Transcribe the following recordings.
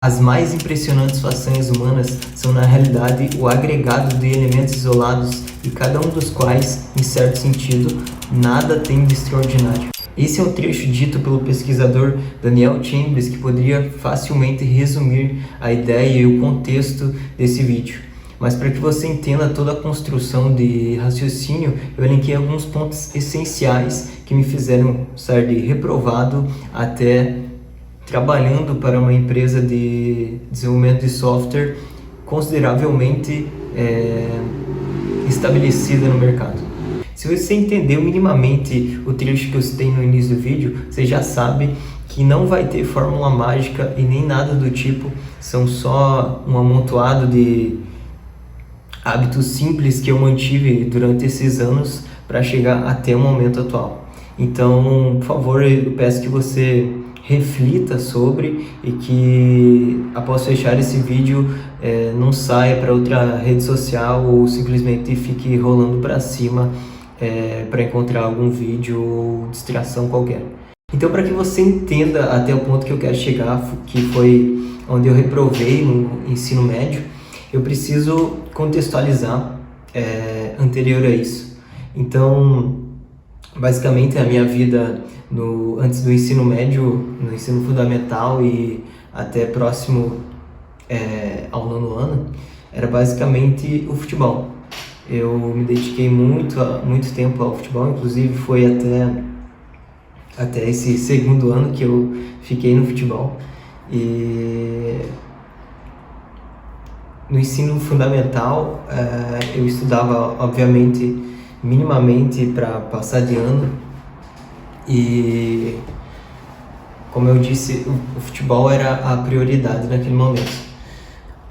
As mais impressionantes façanhas humanas são, na realidade, o agregado de elementos isolados e cada um dos quais, em certo sentido, nada tem de extraordinário. Esse é um trecho dito pelo pesquisador Daniel Chambers que poderia facilmente resumir a ideia e o contexto desse vídeo. Mas para que você entenda toda a construção de raciocínio, eu elenquei alguns pontos essenciais que me fizeram sair de reprovado até trabalhando para uma empresa de desenvolvimento de software consideravelmente estabelecida no mercado. Se você entendeu minimamente o trecho que eu citei no início do vídeo, você já sabe que não vai ter fórmula mágica e nem nada do tipo, são só um amontoado de hábitos simples que eu mantive durante esses anos para chegar até o momento atual. Então, por favor, eu peço que você reflita sobre e que após fechar esse vídeo não saia para outra rede social ou simplesmente fique rolando para cima para encontrar algum vídeo ou distração qualquer. Então, para que você entenda até o ponto que eu quero chegar, que foi onde eu reprovei no ensino médio, eu preciso contextualizar anterior a isso. Então, basicamente, a minha vida antes do ensino médio, no ensino fundamental e até próximo ao nono ano, era basicamente o futebol. Eu me dediquei muito tempo ao futebol, inclusive foi até esse segundo ano que eu fiquei no futebol. E no ensino fundamental, eu estudava, obviamente, minimamente para passar de ano. E, como eu disse, o futebol era a prioridade naquele momento.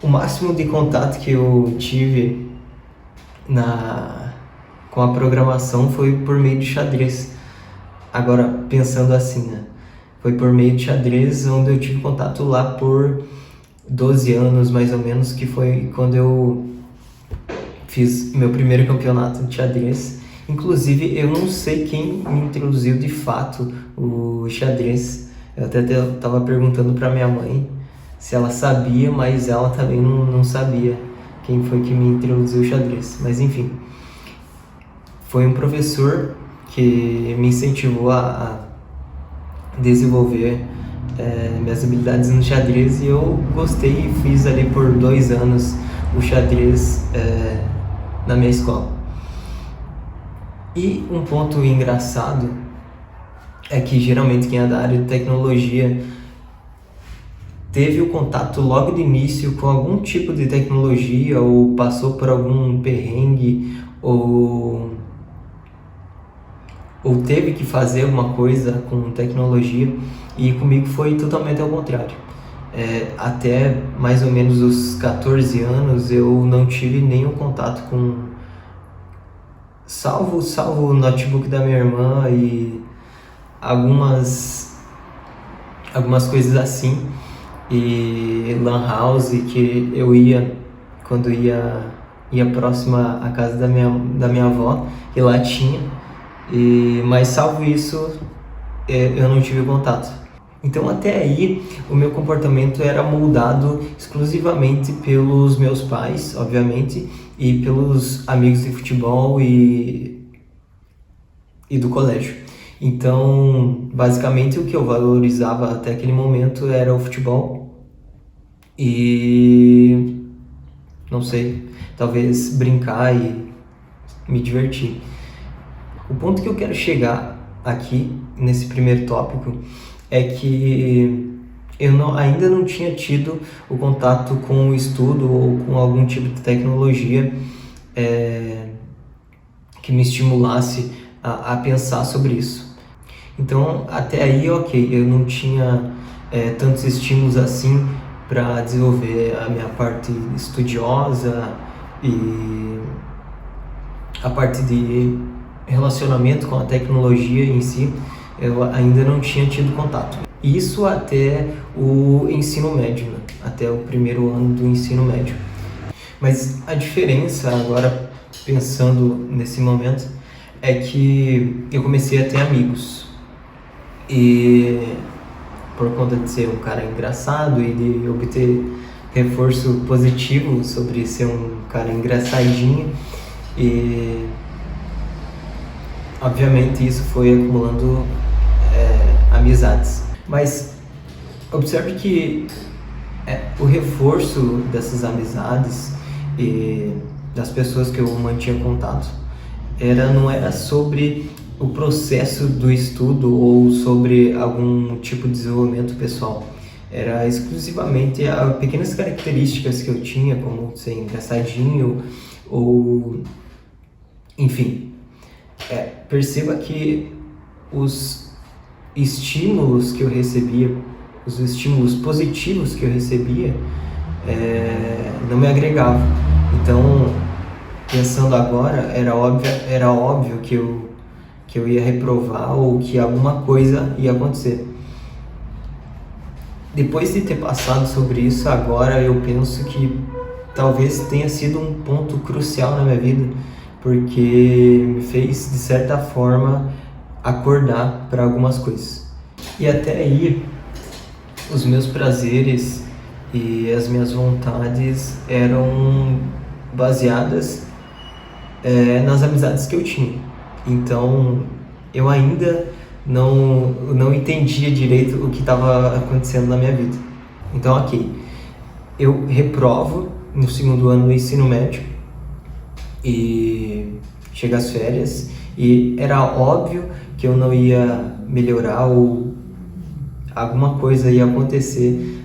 O máximo de contato que eu tive com a programação foi por meio de xadrez. Agora, pensando assim, né? Foi por meio de xadrez onde eu tive contato lá por 12 anos, mais ou menos, que foi quando eu fiz meu primeiro campeonato de xadrez. Inclusive, eu não sei quem me introduziu de fato o xadrez. Eu até estava perguntando para minha mãe se ela sabia, mas ela também não sabia quem foi que me introduziu o xadrez. Mas enfim, foi um professor que me incentivou a desenvolver minhas habilidades no xadrez e eu gostei e fiz ali por 2 anos o xadrez na minha escola. E um ponto engraçado é que geralmente quem é da área de tecnologia teve o contato logo de início com algum tipo de tecnologia ou passou por algum perrengue ou teve que fazer alguma coisa com tecnologia, e comigo foi totalmente ao contrário. Até mais ou menos os 14 anos eu não tive nenhum contato com, salvo o notebook da minha irmã e algumas coisas assim, e lan house que eu ia quando ia próxima à casa da minha avó, e lá tinha, mas salvo isso eu não tive contato. Então, até aí, o meu comportamento era moldado exclusivamente pelos meus pais, obviamente, e pelos amigos de futebol e do colégio. Então, basicamente, o que eu valorizava até aquele momento era o futebol e, não sei, talvez brincar e me divertir. O ponto que eu quero chegar aqui, nesse primeiro tópico, é que eu ainda não tinha tido o contato com o estudo ou com algum tipo de tecnologia que me estimulasse a pensar sobre isso. Então, até aí, ok, eu não tinha tantos estímulos assim para desenvolver a minha parte estudiosa e a parte de relacionamento com a tecnologia em si. Eu ainda não tinha tido contato. Isso até o ensino médio, né? Até o primeiro ano do ensino médio. Mas a diferença agora, pensando nesse momento, é que eu comecei a ter amigos. E por conta de ser um cara engraçado e de obter reforço positivo sobre ser um cara engraçadinho, e obviamente isso foi acumulando amizades. Mas observe que o reforço dessas amizades e das pessoas que eu mantinha contato não era sobre o processo do estudo ou sobre algum tipo de desenvolvimento pessoal. Era exclusivamente as pequenas características que eu tinha, como ser engraçadinho ou... enfim. Perceba que os estímulos que eu recebia, os estímulos positivos que eu recebia, não me agregavam. Então, pensando agora, era óbvio que eu ia reprovar ou que alguma coisa ia acontecer. Depois de ter passado sobre isso, agora eu penso que talvez tenha sido um ponto crucial na minha vida, porque me fez, de certa forma, acordar para algumas coisas. E até aí, os meus prazeres e as minhas vontades eram baseadas nas amizades que eu tinha. Então, eu ainda não entendia direito o que estava acontecendo na minha vida. Então, ok, eu reprovo no segundo ano do ensino médio e chega as férias e era óbvio que eu não ia melhorar ou alguma coisa ia acontecer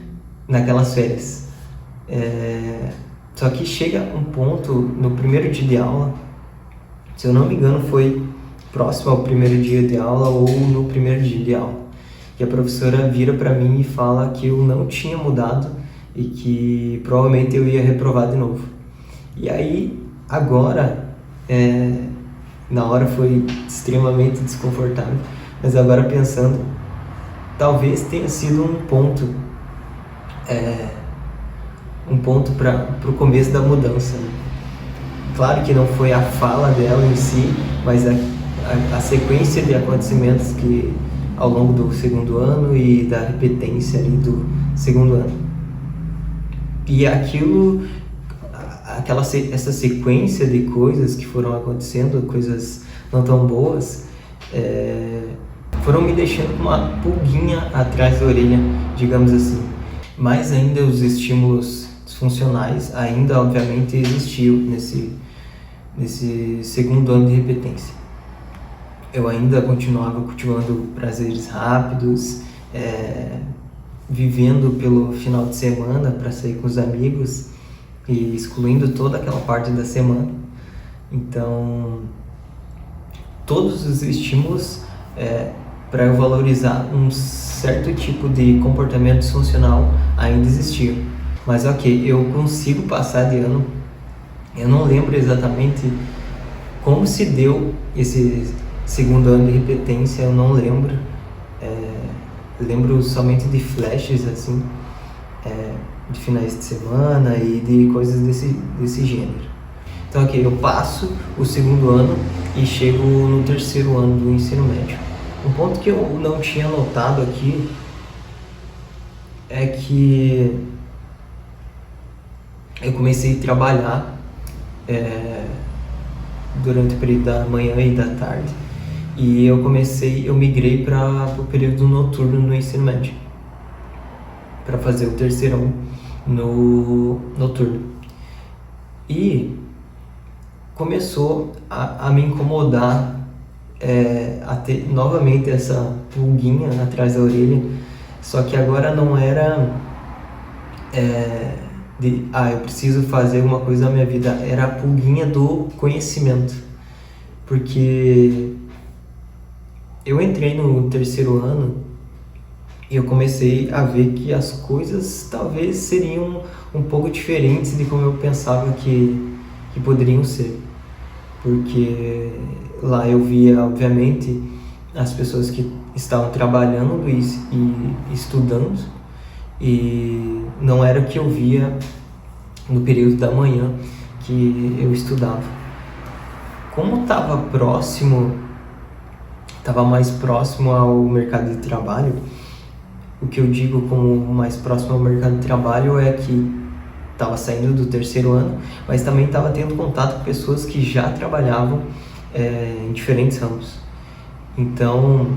naquelas férias. Só que chega um ponto no primeiro dia de aula, se eu não me engano foi próximo ao primeiro dia de aula ou no primeiro dia de aula, que a professora vira para mim e fala que eu não tinha mudado e que provavelmente eu ia reprovar de novo. E aí, agora, na hora foi extremamente desconfortável, mas agora pensando, talvez tenha sido um ponto para o começo da mudança, né? Claro que não foi a fala dela em si, mas a sequência de acontecimentos que ao longo do segundo ano e da repetência ali do segundo ano. E essa sequência de coisas que foram acontecendo, coisas não tão boas, foram me deixando com uma pulguinha atrás da orelha, digamos assim. Mas ainda os estímulos disfuncionais ainda obviamente existiam nesse segundo ano de repetência. Eu ainda continuava cultivando prazeres rápidos, vivendo pelo final de semana para sair com os amigos e excluindo toda aquela parte da semana. Então, todos os estímulos para eu valorizar um certo tipo de comportamento disfuncional ainda existiam. Mas ok, eu consigo passar de ano. Eu não lembro exatamente como se deu esse segundo ano de repetência, eu não lembro. Lembro somente de flashes, assim, de finais de semana e de coisas desse gênero. Então, ok, eu passo o segundo ano e chego no terceiro ano do ensino médio. Um ponto que eu não tinha notado aqui é que eu comecei a trabalhar durante o período da manhã e da tarde, e eu migrei para o período noturno no ensino médio, para fazer o terceirão no noturno. E começou a me incomodar, a ter novamente essa pulguinha atrás da orelha, só que agora não era eu preciso fazer uma coisa na minha vida, era a pulguinha do conhecimento, porque eu entrei no terceiro ano e eu comecei a ver que as coisas talvez seriam um pouco diferentes de como eu pensava que poderiam ser, porque lá eu via, obviamente, as pessoas que estavam trabalhando e estudando, e não era o que eu via no período da manhã que eu estudava. Como estava mais próximo ao mercado de trabalho, O que eu digo como mais próximo ao mercado de trabalho é que estava saindo do terceiro ano, mas também estava tendo contato com pessoas que já trabalhavam em diferentes ramos. Então,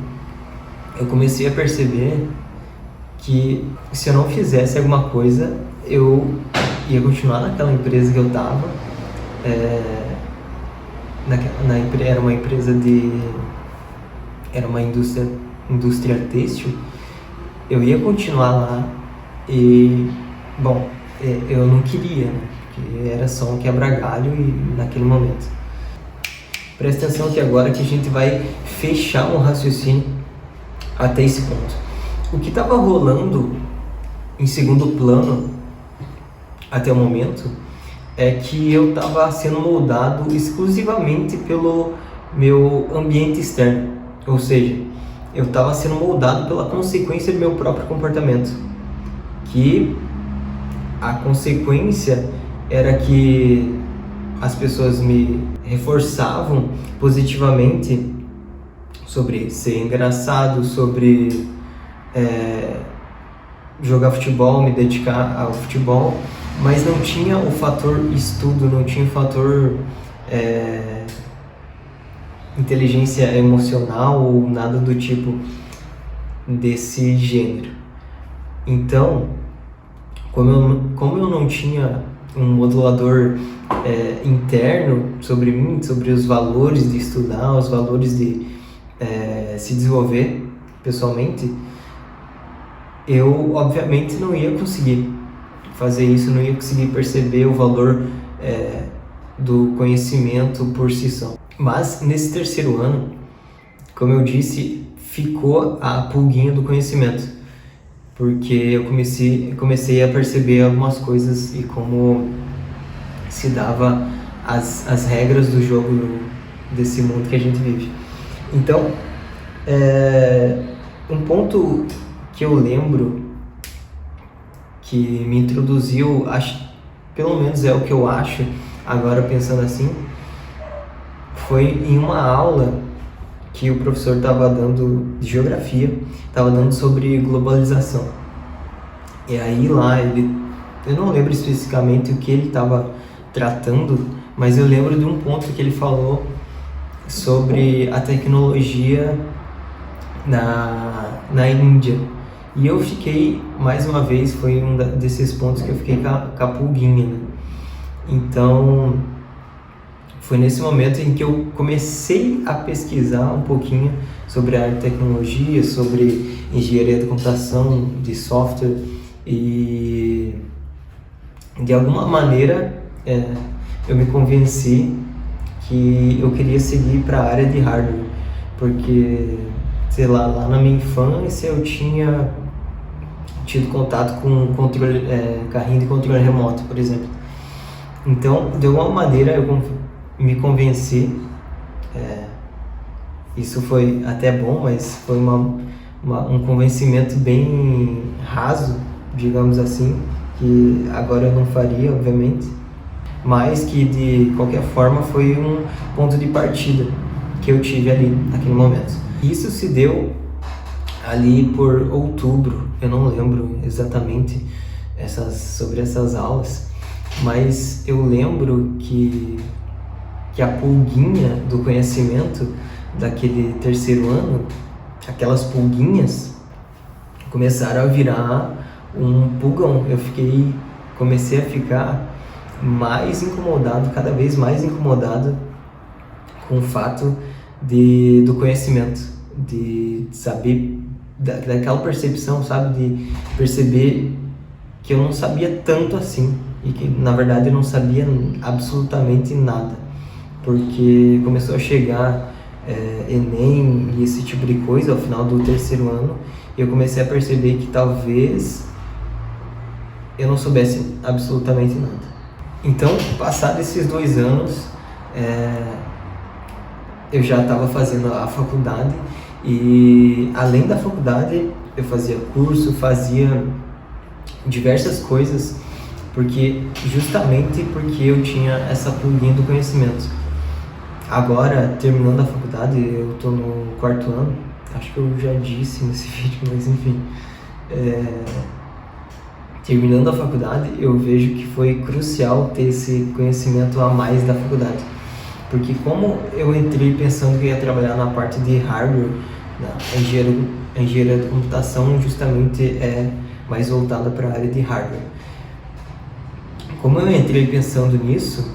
eu comecei a perceber que se eu não fizesse alguma coisa, eu ia continuar naquela empresa que eu estava. Era uma empresa era uma indústria têxtil. Eu ia continuar lá e, bom, eu não queria, né? Porque era só um quebra-galho naquele momento. Presta atenção que agora que a gente vai fechar um raciocínio até esse ponto. O que estava rolando em segundo plano até o momento é que eu estava sendo moldado exclusivamente pelo meu ambiente externo. Ou seja, eu estava sendo moldado pela consequência do meu próprio comportamento. Que a consequência era que as pessoas me reforçavam positivamente sobre ser engraçado, sobre jogar futebol, me dedicar ao futebol, mas não tinha o fator estudo, não tinha o fator inteligência emocional ou nada do tipo desse gênero. Então, como eu não tinha um modulador interno sobre mim, sobre os valores de estudar, os valores de se desenvolver pessoalmente, eu obviamente não ia conseguir fazer isso, não ia conseguir perceber o valor do conhecimento por si só. Mas nesse terceiro ano, como eu disse, ficou a pulguinha do conhecimento, porque eu comecei a perceber algumas coisas e como se dava as regras do jogo desse mundo que a gente vive. Então, um ponto que eu lembro que me introduziu, pelo menos é o que eu acho agora pensando assim, foi em uma aula que o professor estava dando de geografia, estava dando sobre globalização. E aí lá eu não lembro especificamente o que ele estava tratando, mas eu lembro de um ponto que ele falou sobre a tecnologia na Índia. E eu fiquei, mais uma vez, foi um desses pontos que eu fiquei com a pulguinha, né? Então, foi nesse momento em que eu comecei a pesquisar um pouquinho sobre a área de tecnologia, sobre engenharia da computação, de software, e de alguma maneira eu me convenci que eu queria seguir para a área de hardware, porque, sei lá na minha infância eu tinha tido contato com carrinho de controle remoto, por exemplo. Então, de alguma maneira eu me convenci, isso foi até bom, mas foi um convencimento bem raso, digamos assim, que agora eu não faria, obviamente, mas que de qualquer forma foi um ponto de partida que eu tive ali naquele momento. Isso se deu ali por outubro, eu não lembro exatamente sobre essas aulas, mas eu lembro que a pulguinha do conhecimento daquele terceiro ano, aquelas pulguinhas começaram a virar um pulgão. Comecei a ficar mais incomodado, cada vez mais incomodado com o fato do conhecimento, de saber, daquela percepção, sabe, de perceber que eu não sabia tanto assim e que na verdade eu não sabia absolutamente nada, porque começou a chegar Enem e esse tipo de coisa ao final do terceiro ano e eu comecei a perceber que talvez eu não soubesse absolutamente nada. Então, passados esses 2 anos, eu já estava fazendo a faculdade e, além da faculdade, eu fazia curso, fazia diversas coisas, justamente porque eu tinha essa pulguinha do conhecimento. Agora, terminando a faculdade, eu estou no 4º ano, acho que eu já disse nesse vídeo, mas enfim, terminando a faculdade, eu vejo que foi crucial ter esse conhecimento a mais da faculdade. Porque como eu entrei pensando que ia trabalhar na parte de hardware, a engenharia de computação justamente é mais voltada para a área de hardware. Como eu entrei pensando nisso,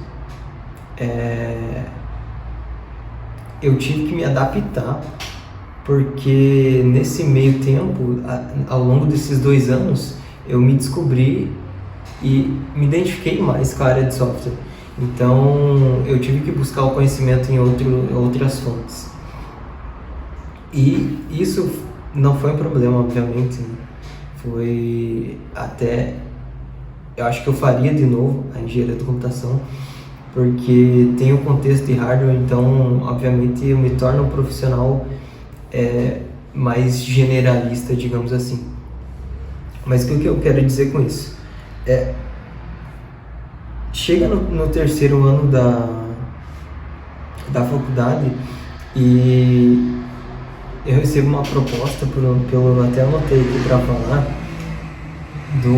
eu tive que me adaptar, porque nesse meio tempo, ao longo desses 2 anos, eu me descobri e me identifiquei mais com a área de software. Então, eu tive que buscar o conhecimento em outras fontes. E isso não foi um problema, obviamente. Foi até... Eu acho que eu faria de novo a engenharia de computação, porque tem o contexto de hardware, então, obviamente, eu me torno um profissional mais generalista, digamos assim. Mas o que eu quero dizer com isso? Chega no 3º ano da faculdade e eu recebo uma proposta, até anotei aqui para falar, de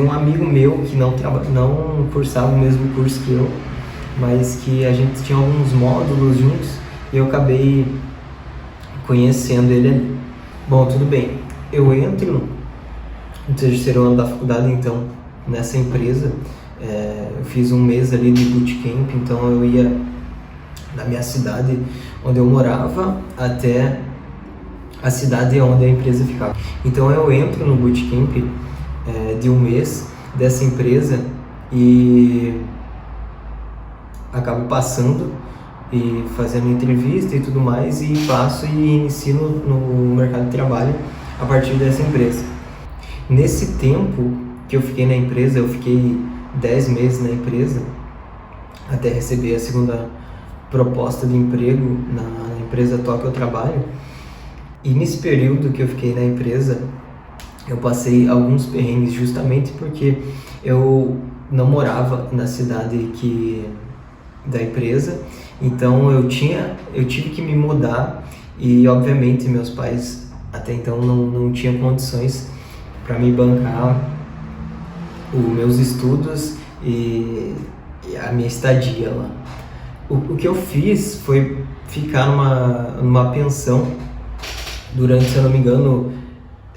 um amigo meu que não cursava o mesmo curso que eu, mas que a gente tinha alguns módulos juntos e eu acabei conhecendo ele ali. Bom, tudo bem, eu entro no 3º ano da faculdade, então, nessa empresa. Eu fiz um mês ali de bootcamp, então eu ia da minha cidade onde eu morava até a cidade onde a empresa ficava. Então eu entro no bootcamp de um mês dessa empresa e acabo passando e fazendo entrevista e tudo mais, e passo e inicio no mercado de trabalho a partir dessa empresa. Nesse tempo que eu fiquei na empresa, eu fiquei 10 meses na empresa, até receber a segunda proposta de emprego na empresa atual que eu trabalho. E nesse período que eu fiquei na empresa, eu passei alguns perrengues, justamente porque eu não morava na cidade da empresa, então eu tive que me mudar, e obviamente meus pais até então não tinham condições para me bancar os meus estudos e a minha estadia lá. O que eu fiz foi ficar numa pensão durante, se eu não me engano,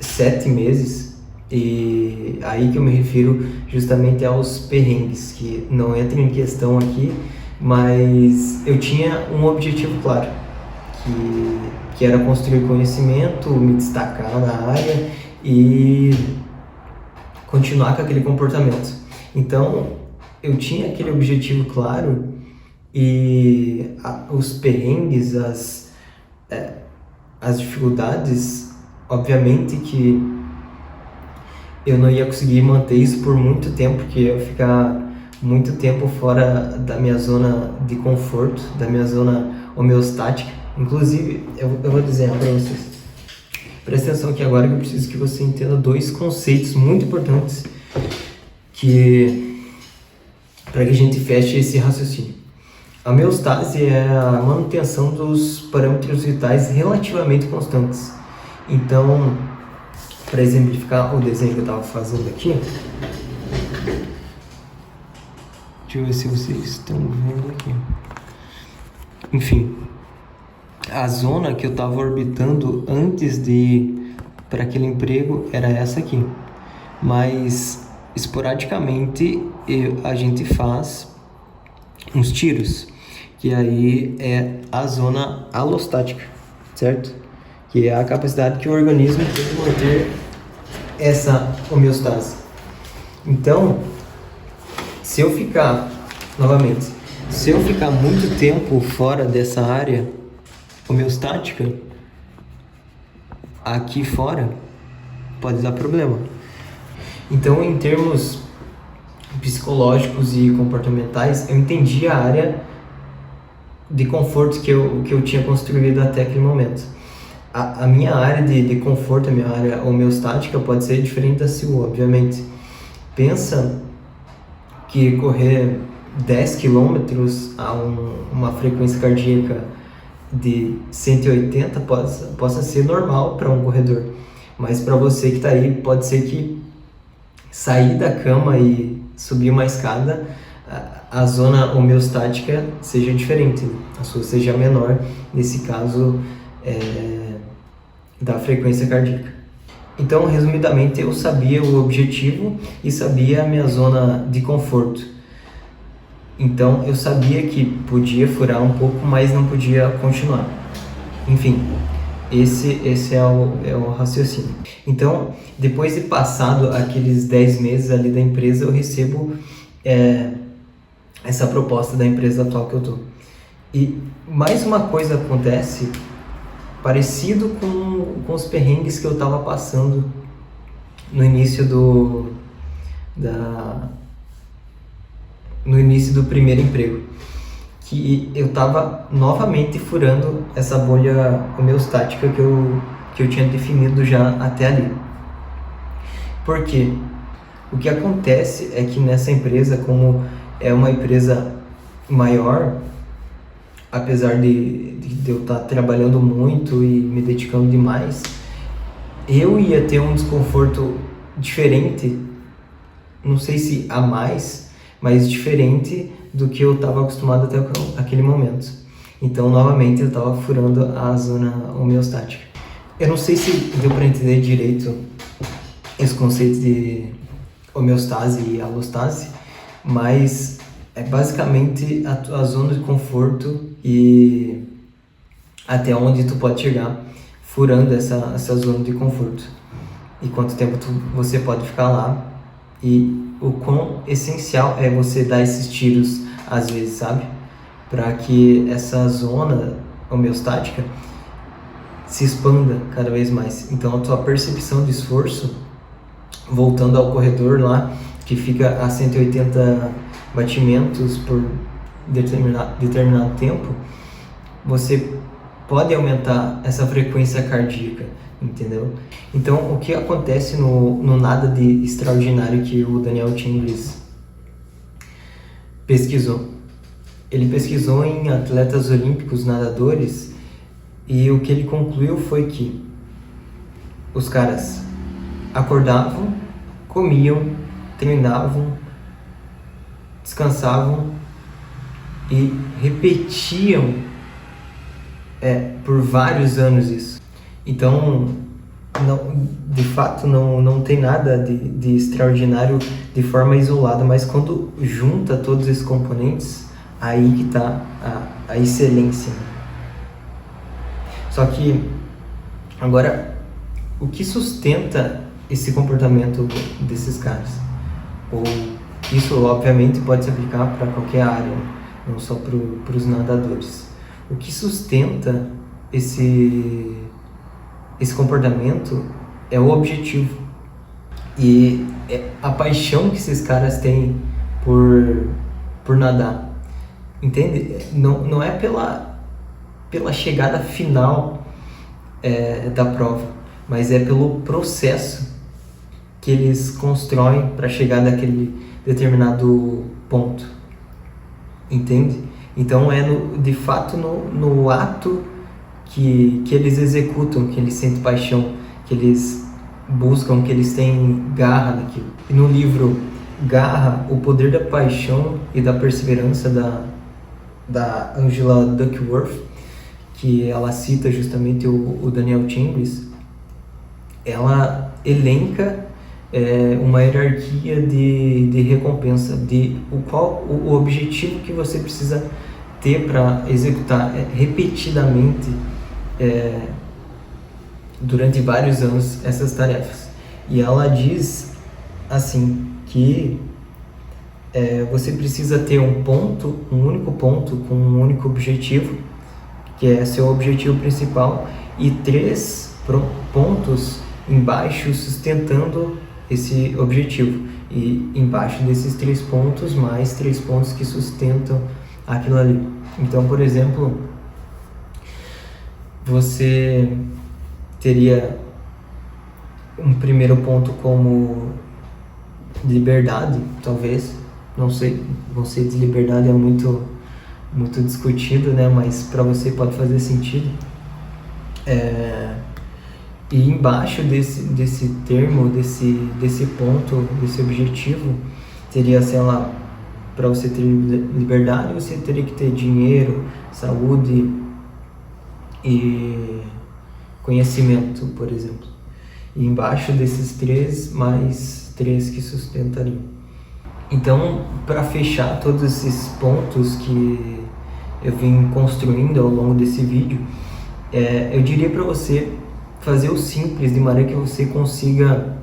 7 meses, e aí que eu me refiro justamente aos perrengues, que não entram em questão aqui, mas eu tinha um objetivo claro, que era construir conhecimento, me destacar na área e continuar com aquele comportamento. Então, eu tinha aquele objetivo claro, e os perrengues, as dificuldades, obviamente que eu não ia conseguir manter isso por muito tempo, porque eu ia ficar muito tempo fora da minha zona de conforto, da minha zona homeostática. Inclusive, eu vou dizer para vocês, presta atenção aqui agora, que eu preciso que você entenda 2 conceitos muito importantes para que a gente feche esse raciocínio. A homeostase é a manutenção dos parâmetros vitais relativamente constantes. Então, para exemplificar o desenho que eu estava fazendo aqui, deixa eu ver se vocês estão vendo aqui. Enfim, a zona que eu estava orbitando antes de ir para aquele emprego era essa aqui, mas esporadicamente a gente faz uns tiros, que aí é a zona alostática, certo? Que é a capacidade que o organismo tem de manter essa homeostase. Então, se eu ficar muito tempo fora dessa área homeostática, aqui fora, pode dar problema. Então, em termos psicológicos e comportamentais, eu entendi a área de conforto que eu tinha construído até aquele momento. A minha área de conforto, a minha área homeostática pode ser diferente da sua, obviamente. Pensa que correr 10 km a uma frequência cardíaca de 180 possa ser normal para um corredor, Mas para você que está aí, pode ser que sair da cama e subir uma escada, a zona homeostática seja diferente, a sua seja menor, nesse caso da frequência cardíaca. Então, resumidamente, eu sabia o objetivo e sabia a minha zona de conforto. Então, eu sabia que podia furar um pouco, mas não podia continuar. Enfim, esse é o raciocínio. Então, depois de passado aqueles 10 meses ali da empresa, eu recebo essa proposta da empresa atual que eu tô. E mais uma coisa acontece parecido com os perrengues que eu estava passando no início do primeiro emprego, que eu estava novamente furando essa bolha homeostática que eu tinha definido já até ali. Por quê? O que acontece é que nessa empresa, como é uma empresa maior, apesar de eu estar trabalhando muito e me dedicando demais, eu ia ter um desconforto diferente, não sei se a mais, mas diferente do que eu estava acostumado até aquele momento. Então, novamente, eu estava furando a zona homeostática. Eu não sei se deu para entender direito esse conceito de homeostase e alostase, mas é basicamente a zona de conforto e até onde tu pode chegar furando essa zona de conforto. E quanto tempo você pode ficar lá e o quão essencial é você dar esses tiros às vezes, sabe? Para que essa zona homeostática se expanda cada vez mais. Então a tua percepção de esforço, voltando ao corredor lá, que fica a 180 batimentos por determinado tempo, você pode aumentar essa frequência cardíaca, entendeu? Então, o que acontece no nada de extraordinário que o Daniel Chambers pesquisou? Ele pesquisou em atletas olímpicos nadadores e o que ele concluiu foi que os caras acordavam, comiam, treinavam, descansavam e repetiam por vários anos isso. Então, de fato, não tem nada de extraordinário de forma isolada, mas quando junta todos esses componentes, aí que está a excelência. Só que, agora, o que sustenta esse comportamento desses caras? Ou isso, obviamente, pode se aplicar para qualquer área, não só para os nadadores. O que sustenta esse comportamento é o objetivo e é a paixão que esses caras têm por nadar, entende? Não é pela chegada final da prova, mas é pelo processo que eles constroem para chegar daquele determinado ponto, entende? Então de fato no ato que eles executam, que eles sentem paixão, que eles buscam, que eles têm garra naquilo. E no livro Garra, o Poder da Paixão e da Perseverança, da Angela Duckworth, que ela cita justamente o Daniel Chambers, ela elenca uma hierarquia de recompensa, o objetivo que você precisa ter para executar repetidamente durante vários anos essas tarefas. E ela diz assim que você precisa ter um único ponto com um único objetivo, que é seu objetivo principal, e 3 pontos embaixo sustentando esse objetivo, e embaixo desses 3 pontos mais 3 pontos que sustentam aquilo ali. Então, por exemplo, você teria um primeiro ponto como liberdade, talvez, não sei, o conceito de liberdade é muito discutido, né? Mas para você pode fazer sentido. E embaixo desse termo, desse ponto, desse objetivo, seria, sei lá, para você ter liberdade, você teria que ter dinheiro, saúde e conhecimento, por exemplo. E embaixo desses três, mais três que sustentariam. Então, para fechar todos esses pontos que eu vim construindo ao longo desse vídeo, eu diria para você fazer o simples, de maneira que você consiga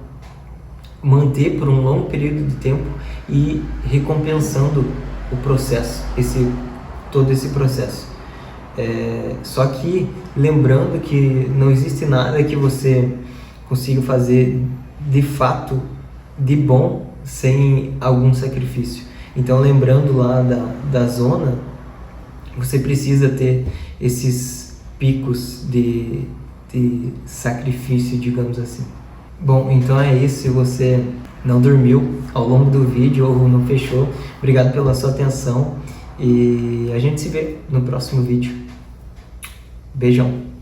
manter por um longo período de tempo e recompensando o processo, todo esse processo. Só que lembrando que não existe nada que você consiga fazer de fato de bom sem algum sacrifício. Então, lembrando lá da zona, você precisa ter esses picos de sacrifício, digamos assim. Bom, então é isso. Se você não dormiu ao longo do vídeo ou não fechou, obrigado pela sua atenção e a gente se vê no próximo vídeo. Beijão!